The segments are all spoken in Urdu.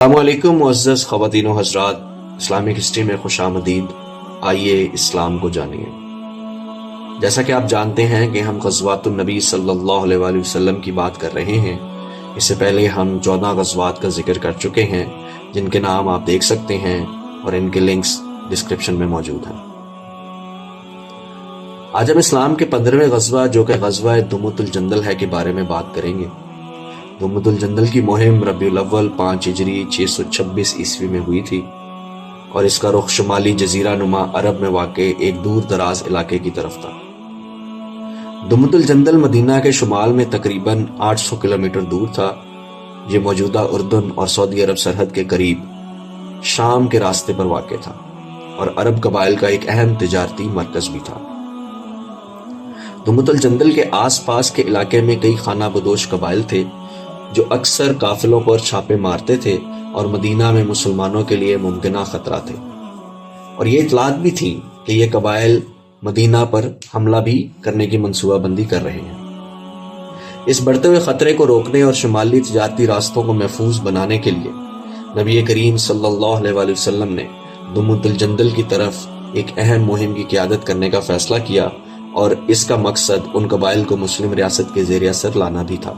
السلام علیکم معزز خواتین و حضرات، اسلامک ہسٹری میں خوش آمدید۔ آئیے اسلام کو جانیے۔ جیسا کہ آپ جانتے ہیں کہ ہم غزوات النبی صلی اللہ علیہ وآلہ وسلم کی بات کر رہے ہیں۔ اس سے پہلے ہم 14 غزوات کا ذکر کر چکے ہیں جن کے نام آپ دیکھ سکتے ہیں اور ان کے لنکس ڈسکرپشن میں موجود ہیں۔ آج ہم اسلام کے 15ویں غزوہ جو کہ غزوہ دموت الجندل ہے کے بارے میں بات کریں گے۔ دموت الجندل کی مہم ربیع الاول 5 ہجری 626 عیسوی میں ہوئی تھی اور اس کا رخ شمالی جزیرہ نما عرب میں واقع ایک دور دراز علاقے کی طرف تھا۔ دموت الجندل مدینہ کے شمال میں تقریباً 800 کلومیٹر دور تھا۔ یہ موجودہ اردن اور سعودی عرب سرحد کے قریب شام کے راستے پر واقع تھا اور عرب قبائل کا ایک اہم تجارتی مرکز بھی تھا۔ دموت الجندل کے آس پاس کے علاقے میں کئی خانہ بدوش قبائل تھے جو اکثر قافلوں پر چھاپے مارتے تھے اور مدینہ میں مسلمانوں کے لیے ممکنہ خطرہ تھے، اور یہ اطلاعات بھی تھیں کہ یہ قبائل مدینہ پر حملہ بھی کرنے کی منصوبہ بندی کر رہے ہیں۔ اس بڑھتے ہوئے خطرے کو روکنے اور شمالی تجارتی راستوں کو محفوظ بنانے کے لیے نبی کریم صلی اللہ علیہ وآلہ وسلم نے دموت الجندل کی طرف ایک اہم مہم کی قیادت کرنے کا فیصلہ کیا، اور اس کا مقصد ان قبائل کو مسلم ریاست کے زیر اثر لانا بھی تھا۔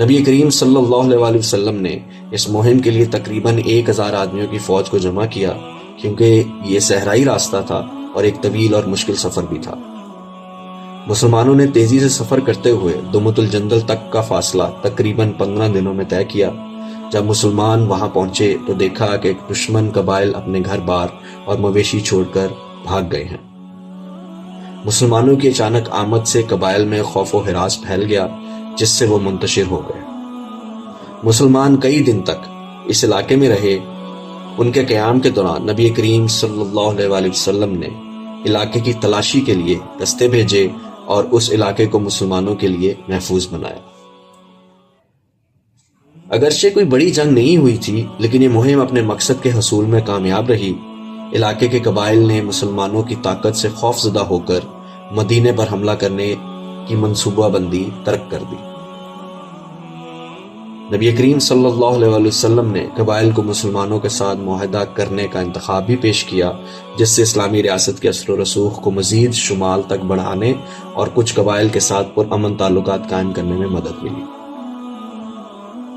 نبی کریم صلی اللہ علیہ وآلہ وسلم نے اس مہم کے لیے تقریباً 1000 آدمیوں کی فوج کو جمع کیا، کیونکہ یہ صحرائی راستہ تھا اور ایک طویل اور مشکل سفر بھی تھا۔ مسلمانوں نے تیزی سے سفر کرتے ہوئے دموت الجندل تک کا فاصلہ تقریباً 15 دنوں میں طے کیا۔ جب مسلمان وہاں پہنچے تو دیکھا کہ دشمن قبائل اپنے گھر بار اور مویشی چھوڑ کر بھاگ گئے ہیں۔ مسلمانوں کی اچانک آمد سے قبائل میں خوف و ہراس پھیل گیا، جس سے وہ منتشر ہو گئے۔ مسلمان کئی دن تک اس علاقے میں رہے۔ ان کے قیام کے دوران نبی کریم صلی اللہ علیہ وآلہ وسلم نے علاقے کی تلاشی کے لیے دستے بھیجے اور اس علاقے کو مسلمانوں کے لیے محفوظ بنایا۔ اگرچہ کوئی بڑی جنگ نہیں ہوئی تھی، لیکن یہ مہم اپنے مقصد کے حصول میں کامیاب رہی۔ علاقے کے قبائل نے مسلمانوں کی طاقت سے خوف زدہ ہو کر مدینے پر حملہ کرنے کی منصوبہ بندی ترک کر دی۔ نبی کریم صلی اللہ علیہ وآلہ وسلم نے قبائل کو مسلمانوں کے ساتھ معاہدہ کرنے کا انتخاب بھی پیش کیا، جس سے اسلامی ریاست کے اثر و رسوخ کو مزید شمال تک بڑھانے اور کچھ قبائل کے ساتھ پرامن تعلقات قائم کرنے میں مدد ملی۔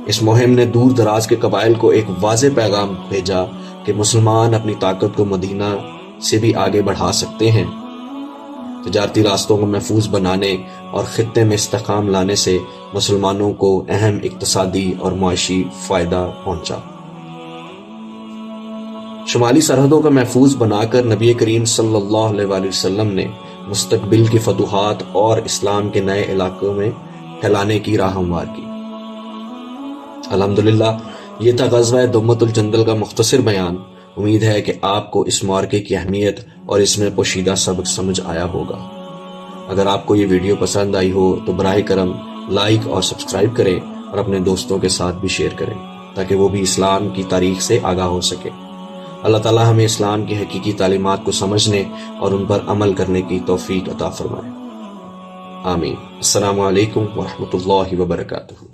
اس مہم نے دور دراز کے قبائل کو ایک واضح پیغام بھیجا کہ مسلمان اپنی طاقت کو مدینہ سے بھی آگے بڑھا سکتے ہیں۔ تجارتی راستوں کو محفوظ بنانے اور خطے میں استحکام لانے سے مسلمانوں کو اہم اقتصادی اور معاشی فائدہ پہنچا۔ شمالی سرحدوں کا محفوظ بنا کر نبی کریم صلی اللہ علیہ وآلہ وسلم نے مستقبل کی فتوحات اور اسلام کے نئے علاقوں میں پھیلانے کی راہ ہموار کی۔ الحمدللہ، یہ تھا غزوہ دموت الجندل کا مختصر بیان۔ امید ہے کہ آپ کو اس معرکے کی اہمیت اور اس میں پوشیدہ سبق سمجھ آیا ہوگا۔ اگر آپ کو یہ ویڈیو پسند آئی ہو تو براہ کرم لائک اور سبسکرائب کریں اور اپنے دوستوں کے ساتھ بھی شیئر کریں تاکہ وہ بھی اسلام کی تاریخ سے آگاہ ہو سکے۔ اللہ تعالی ہمیں اسلام کی حقیقی تعلیمات کو سمجھنے اور ان پر عمل کرنے کی توفیق عطا فرمائے۔ آمین۔ السلام علیکم ورحمۃ اللہ وبرکاتہ۔